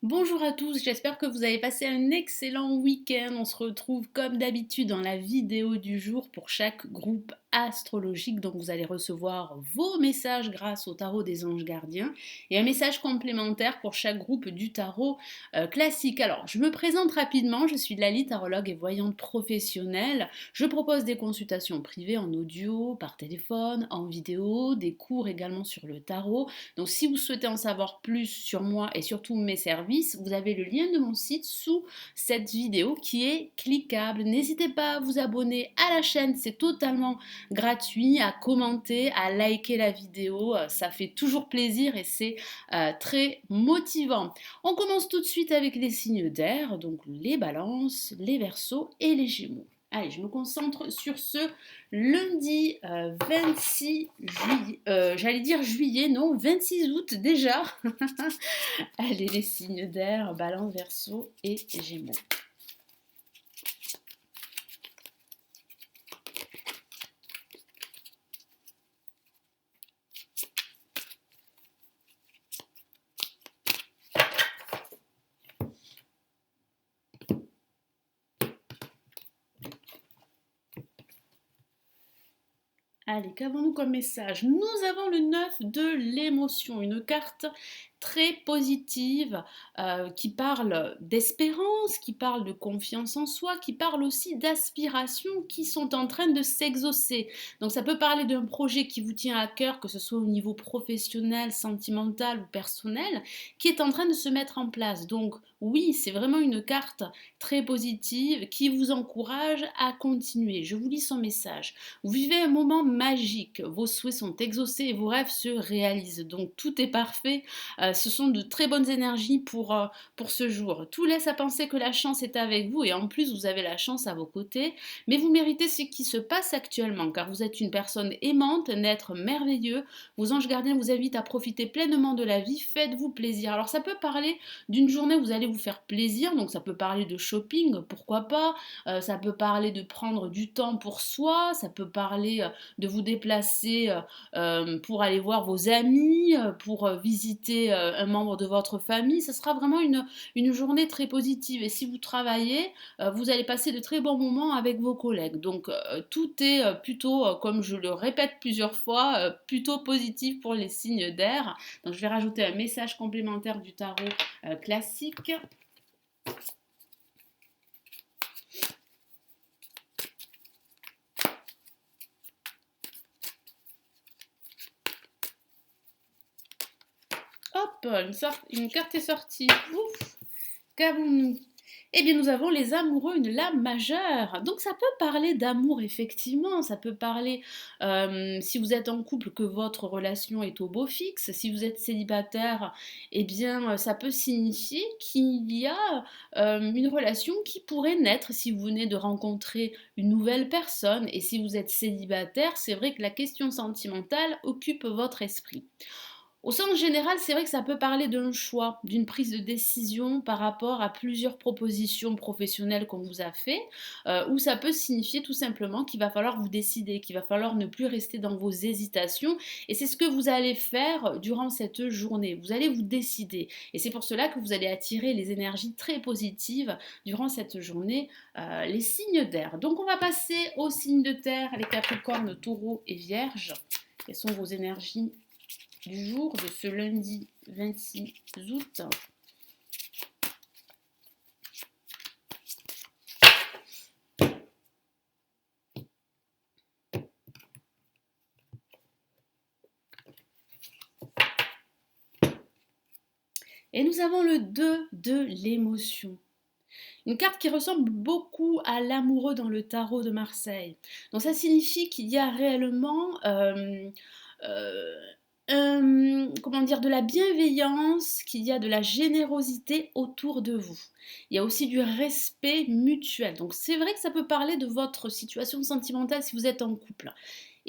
Bonjour à tous, j'espère que vous avez passé un excellent week-end. On se retrouve comme d'habitude dans la vidéo du jour pour chaque groupe astrologique. Donc vous allez recevoir vos messages grâce au tarot des anges gardiens et un message complémentaire pour chaque groupe du tarot classique. Alors je me présente rapidement, je suis Lali, tarologue et voyante professionnelle. Je propose des consultations privées en audio, par téléphone, en vidéo, des cours également sur le tarot. Donc si vous souhaitez en savoir plus sur moi et surtout mes services, vous avez le lien de mon site sous cette vidéo qui est cliquable. N'hésitez pas à vous abonner à la chaîne, c'est totalement gratuit, à commenter, à liker la vidéo, ça fait toujours plaisir et c'est très motivant. On commence tout de suite avec les signes d'air, donc les balances, les verseaux et les gémeaux. Allez, je me concentre sur ce lundi 26 juillet, j'allais dire juillet, non, 26 août déjà. Allez, les signes d'air, balance, verseau et gémeaux. Allez, qu'avons-nous comme message? Nous avons le 9 de l'émotion, une carte très positive qui parle d'espérance, qui parle de confiance en soi, qui parle aussi d'aspirations qui sont en train de s'exaucer. Donc ça peut parler d'un projet qui vous tient à cœur, que ce soit au niveau professionnel, sentimental ou personnel, qui est en train de se mettre en place. Donc oui, c'est vraiment une carte très positive qui vous encourage à continuer. Je vous lis son message. Vous vivez un moment magique, vos souhaits sont exaucés et vos rêves se réalisent. Donc tout est parfait. Ce sont de très bonnes énergies pour ce jour. Tout laisse à penser que la chance est avec vous et en plus vous avez la chance à vos côtés. Mais vous méritez ce qui se passe actuellement car vous êtes une personne aimante, un être merveilleux. Vos anges gardiens vous invitent à profiter pleinement de la vie. Faites-vous plaisir. Alors ça peut parler d'une journée où vous allez vous faire plaisir. Donc ça peut parler de shopping, pourquoi pas. Ça peut parler de prendre du temps pour soi. Ça peut parler de vous déplacer pour aller voir vos amis, pour visiter un membre de votre famille. Ce sera vraiment une journée très positive. Et si vous travaillez, vous allez passer de très bons moments avec vos collègues. Donc tout est plutôt, comme je le répète plusieurs fois, plutôt positif pour les signes d'air. Donc je vais rajouter un message complémentaire du tarot classique. Hop, une carte est sortie. Ouf, qu'avons-nous? Eh bien, nous avons les amoureux, une lame majeure. Donc, ça peut parler d'amour, effectivement. Ça peut parler, si vous êtes en couple, que votre relation est au beau fixe. Si vous êtes célibataire, eh bien, ça peut signifier qu'il y a une relation qui pourrait naître si vous venez de rencontrer une nouvelle personne. Et si vous êtes célibataire, c'est vrai que la question sentimentale occupe votre esprit. Au sens général, c'est vrai que ça peut parler d'un choix, d'une prise de décision par rapport à plusieurs propositions professionnelles qu'on vous a fait, ou ça peut signifier tout simplement qu'il va falloir vous décider, qu'il va falloir ne plus rester dans vos hésitations, et c'est ce que vous allez faire durant cette journée. Vous allez vous décider, et c'est pour cela que vous allez attirer les énergies très positives durant cette journée, les signes d'air. Donc on va passer aux signes de terre, les Capricornes, Taureaux et Vierges. Quelles sont vos énergies du jour de ce lundi 26 août? Et nous avons le 2 de l'émotion. Une carte qui ressemble beaucoup à l'amoureux dans le tarot de Marseille. Donc ça signifie qu'il y a réellement euh, comment dire, de la bienveillance, qu'il y a de la générosité autour de vous. Il y a aussi du respect mutuel. Donc c'est vrai que ça peut parler de votre situation sentimentale si vous êtes en couple.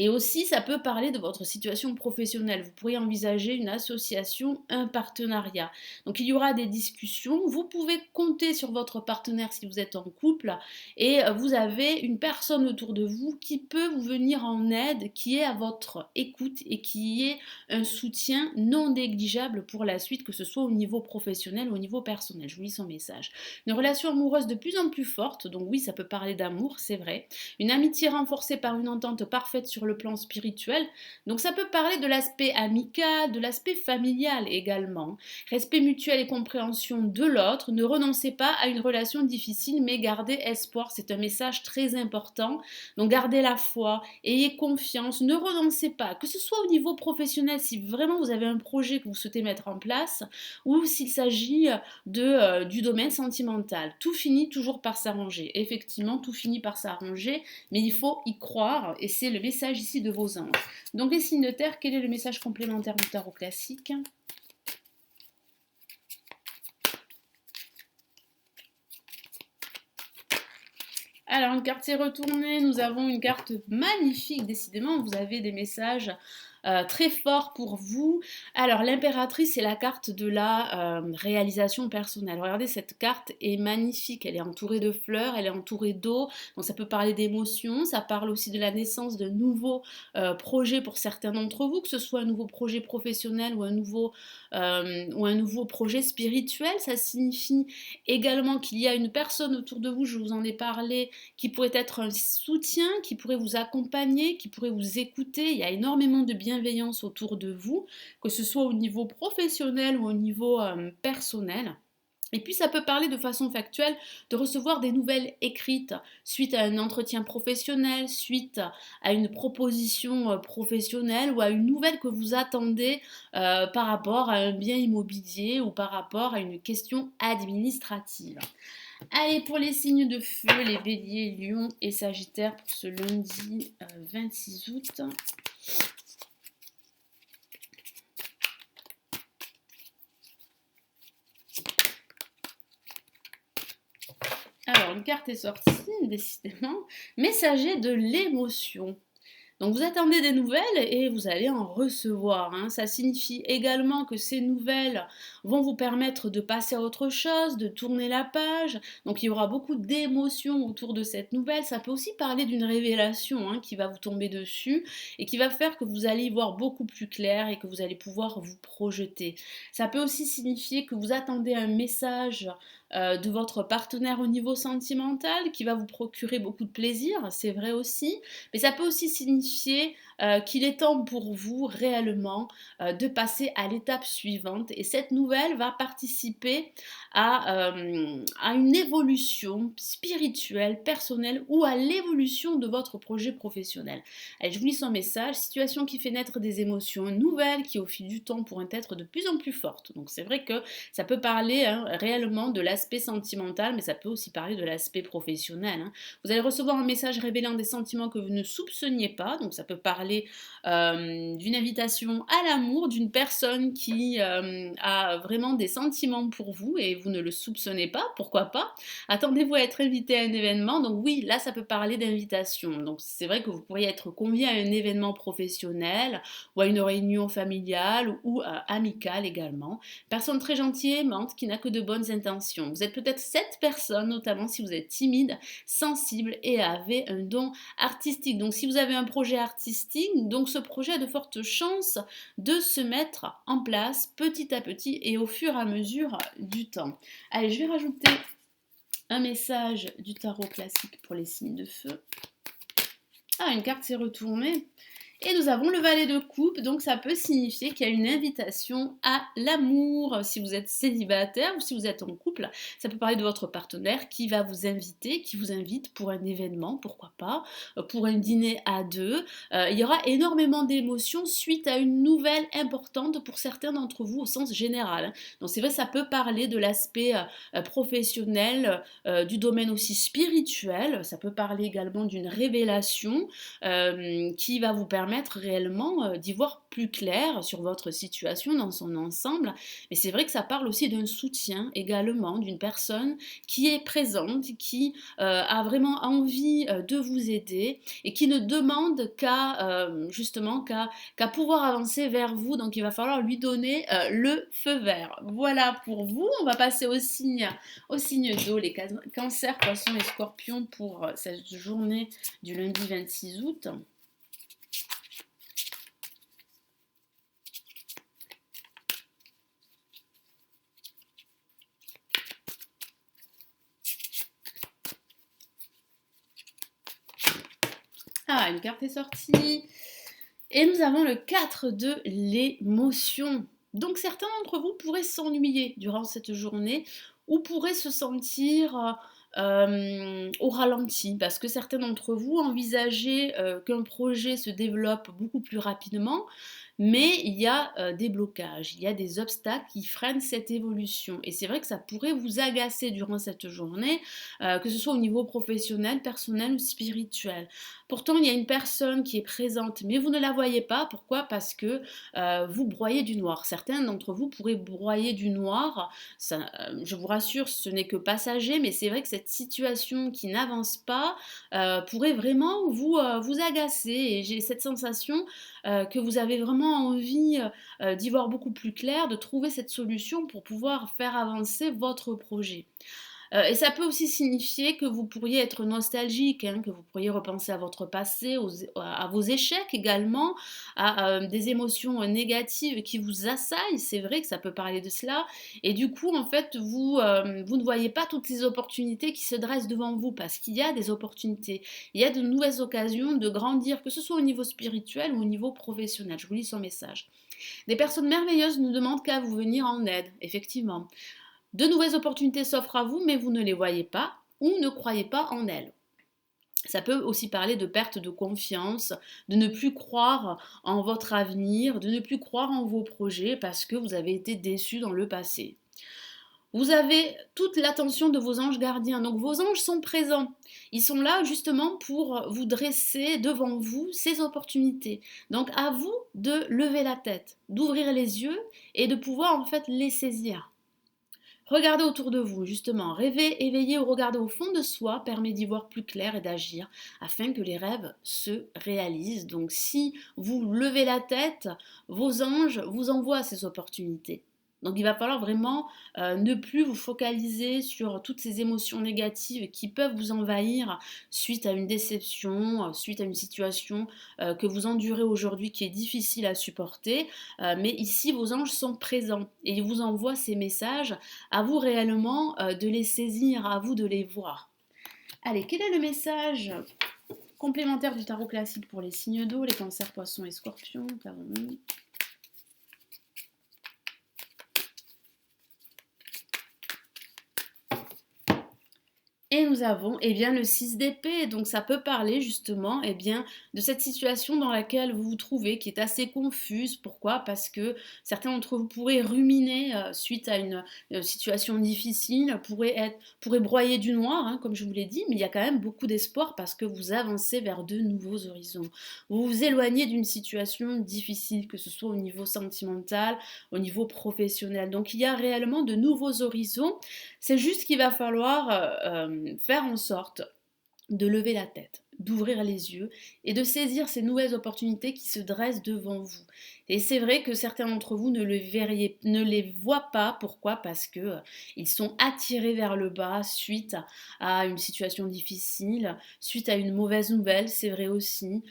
Et aussi, ça peut parler de votre situation professionnelle. Vous pourriez envisager une association, un partenariat. Donc, il y aura des discussions. Vous pouvez compter sur votre partenaire si vous êtes en couple et vous avez une personne autour de vous qui peut vous venir en aide, qui est à votre écoute et qui est un soutien non négligeable pour la suite, que ce soit au niveau professionnel ou au niveau personnel. Je vous lis son message. Une relation amoureuse de plus en plus forte, donc oui, ça peut parler d'amour, c'est vrai. Une amitié renforcée par une entente parfaite sur le plan spirituel. Donc ça peut parler de l'aspect amical, de l'aspect familial également. Respect mutuel et compréhension de l'autre. Ne renoncez pas à une relation difficile, mais gardez espoir. C'est un message très important. Donc gardez la foi, ayez confiance, ne renoncez pas. Que ce soit au niveau professionnel, si vraiment vous avez un projet que vous souhaitez mettre en place, ou s'il s'agit du domaine sentimental. Tout finit toujours par s'arranger. Effectivement, tout finit par s'arranger, mais il faut y croire, et c'est le message ici de vos anges. Donc les signes de terre, quel est le message complémentaire du tarot classique ? Alors, une carte s'est retournée, nous avons une carte magnifique, décidément, vous avez des messages très forts pour vous. Alors, l'impératrice, c'est la carte de la réalisation personnelle. Regardez, cette carte est magnifique, elle est entourée de fleurs, elle est entourée d'eau, donc ça peut parler d'émotions, ça parle aussi de la naissance de nouveaux projets pour certains d'entre vous, que ce soit un nouveau projet professionnel ou un nouveau projet spirituel. Ça signifie également qu'il y a une personne autour de vous, je vous en ai parlé, qui pourrait être un soutien, qui pourrait vous accompagner, qui pourrait vous écouter. Il y a énormément de bienveillance autour de vous, que ce soit au niveau professionnel ou au niveau personnel. Et puis ça peut parler de façon factuelle de recevoir des nouvelles écrites suite à un entretien professionnel, suite à une proposition professionnelle ou à une nouvelle que vous attendez par rapport à un bien immobilier ou par rapport à une question administrative. Allez, pour les signes de feu, les béliers, lions et sagittaires pour ce lundi 26 août. Alors, une carte est sortie, décidément. Messager de l'émotion. Donc vous attendez des nouvelles et vous allez en recevoir, hein. Ça signifie également que ces nouvelles vont vous permettre de passer à autre chose, de tourner la page. Donc il y aura beaucoup d'émotions autour de cette nouvelle. Ça peut aussi parler d'une révélation, hein, qui va vous tomber dessus et qui va faire que vous allez y voir beaucoup plus clair et que vous allez pouvoir vous projeter. Ça peut aussi signifier que vous attendez un message de votre partenaire au niveau sentimental qui va vous procurer beaucoup de plaisir, c'est vrai aussi, mais ça peut aussi signifier qu'il est temps pour vous réellement de passer à l'étape suivante et cette nouvelle va participer à une évolution spirituelle, personnelle ou à l'évolution de votre projet professionnel. Allez, je vous lis son message. Situation qui fait naître des émotions nouvelles qui au fil du temps pourraient être de plus en plus fortes. Donc c'est vrai que ça peut parler, hein, réellement de l'aspect sentimental, mais ça peut aussi parler de l'aspect professionnel, hein. Vous allez recevoir un message révélant des sentiments que vous ne soupçonniez pas, donc ça peut parler d'une invitation à l'amour, d'une personne qui a vraiment des sentiments pour vous et vous ne le soupçonnez pas, pourquoi pas. Attendez-vous à être invité à un événement, donc oui, là ça peut parler d'invitation. Donc c'est vrai que vous pourriez être convié à un événement professionnel ou à une réunion familiale ou amicale également. Personne très gentille et aimante qui n'a que de bonnes intentions. Vous êtes peut-être cette personne, notamment si vous êtes timide, sensible et avez un don artistique. Donc si vous avez un projet artistique, donc ce projet a de fortes chances de se mettre en place petit à petit et au fur et à mesure du temps. Allez, je vais rajouter un message du tarot classique pour les signes de feu. Ah, une carte s'est retournée. Et nous avons le valet de coupe, donc ça peut signifier qu'il y a une invitation à l'amour. Si vous êtes célibataire ou si vous êtes en couple, ça peut parler de votre partenaire qui va vous inviter, qui vous invite pour un événement, pourquoi pas, pour un dîner à deux. Il y aura énormément d'émotions suite à une nouvelle importante pour certains d'entre vous au sens général. Donc c'est vrai, ça peut parler de l'aspect professionnel, du domaine aussi spirituel. Ça peut parler également d'une révélation qui va vous permettre permettre réellement d'y voir plus clair sur votre situation dans son ensemble. Mais c'est vrai que ça parle aussi d'un soutien également, d'une personne qui est présente, qui a vraiment envie de vous aider et qui ne demande qu'à pouvoir avancer vers vous. Donc il va falloir lui donner le feu vert. Voilà pour vous. On va passer au signe d'eau, les cancers, poissons et scorpions pour cette journée du lundi 26 août. Ah, une carte est sortie. Et nous avons le 4 de l'émotion. Donc certains d'entre vous pourraient s'ennuyer durant cette journée ou pourraient se sentir au ralenti parce que certains d'entre vous envisagez qu'un projet se développe beaucoup plus rapidement, mais il y a des blocages, il y a des obstacles qui freinent cette évolution. Et c'est vrai que ça pourrait vous agacer durant cette journée, que ce soit au niveau professionnel, personnel ou spirituel. Pourtant, il y a une personne qui est présente, mais vous ne la voyez pas. Pourquoi? Parce que vous broyez du noir. Certains d'entre vous pourraient broyer du noir. Ça, je vous rassure, ce n'est que passager, mais c'est vrai que cette situation qui n'avance pas pourrait vraiment vous agacer. Et j'ai cette sensation que vous avez vraiment envie d'y voir beaucoup plus clair, de trouver cette solution pour pouvoir faire avancer votre projet. Et ça peut aussi signifier que vous pourriez être nostalgique, hein, que vous pourriez repenser à votre passé, à vos échecs également, à des émotions négatives qui vous assaillent. C'est vrai que ça peut parler de cela. Et du coup, en fait, vous ne voyez pas toutes les opportunités qui se dressent devant vous parce qu'il y a des opportunités. Il y a de nouvelles occasions de grandir, que ce soit au niveau spirituel ou au niveau professionnel. Je vous lis son message. Des personnes merveilleuses ne demandent qu'à vous venir en aide, effectivement. De nouvelles opportunités s'offrent à vous, mais vous ne les voyez pas ou ne croyez pas en elles. Ça peut aussi parler de perte de confiance, de ne plus croire en votre avenir, de ne plus croire en vos projets parce que vous avez été déçu dans le passé. Vous avez toute l'attention de vos anges gardiens, donc vos anges sont présents. Ils sont là justement pour vous dresser devant vous ces opportunités. Donc à vous de lever la tête, d'ouvrir les yeux et de pouvoir en fait les saisir. Regardez autour de vous, justement. Rêver, éveiller ou regarder au fond de soi permet d'y voir plus clair et d'agir afin que les rêves se réalisent. Donc si vous levez la tête, vos anges vous envoient ces opportunités. Donc il va falloir vraiment ne plus vous focaliser sur toutes ces émotions négatives qui peuvent vous envahir suite à une déception, suite à une situation que vous endurez aujourd'hui qui est difficile à supporter. Mais ici, vos anges sont présents et ils vous envoient ces messages. À vous réellement de les saisir, à vous de les voir. Allez, quel est le message complémentaire du tarot classique pour les signes d'eau, les cancers, poissons et scorpions? Et nous avons le 6 d'épée, donc ça peut parler justement de cette situation dans laquelle vous vous trouvez, qui est assez confuse. Pourquoi? Parce que certains d'entre vous pourraient ruminer suite à une situation difficile, pourraient broyer du noir, hein, comme je vous l'ai dit, mais il y a quand même beaucoup d'espoir parce que vous avancez vers de nouveaux horizons. Vous vous éloignez d'une situation difficile, que ce soit au niveau sentimental, au niveau professionnel. Donc il y a réellement de nouveaux horizons. C'est juste qu'il va falloir faire en sorte de lever la tête, d'ouvrir les yeux et de saisir ces nouvelles opportunités qui se dressent devant vous. Et c'est vrai que certains d'entre vous ne les voient pas. Pourquoi? Parce que ils sont attirés vers le bas suite à une situation difficile, suite à une mauvaise nouvelle, c'est vrai aussi.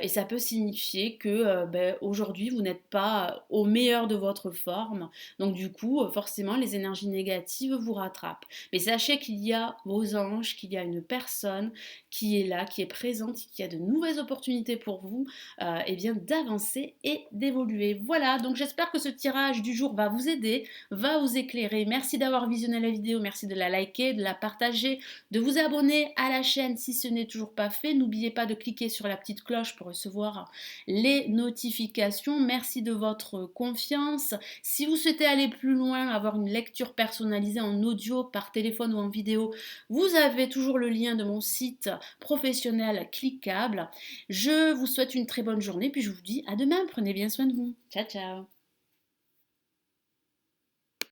Et ça peut signifier que aujourd'hui, vous n'êtes pas au meilleur de votre forme. Donc du coup, forcément, les énergies négatives vous rattrapent. Mais sachez qu'il y a vos anges, qu'il y a une personne qui est là, qui est présente, qui a de nouvelles opportunités pour vous d'avancer et d'évoluer. évoluer. Voilà, donc j'espère que ce tirage du jour va vous aider, va vous éclairer. Merci d'avoir visionné la vidéo, merci de la liker, de la partager, de vous abonner à la chaîne si ce n'est toujours pas fait. N'oubliez pas de cliquer sur la petite cloche pour recevoir les notifications. Merci de votre confiance. Si vous souhaitez aller plus loin, avoir une lecture personnalisée en audio, par téléphone ou en vidéo, vous avez toujours le lien de mon site professionnel cliquable. Je vous souhaite une très bonne journée, puis je vous dis à demain. Prenez bien soin de vous. Ciao, ciao.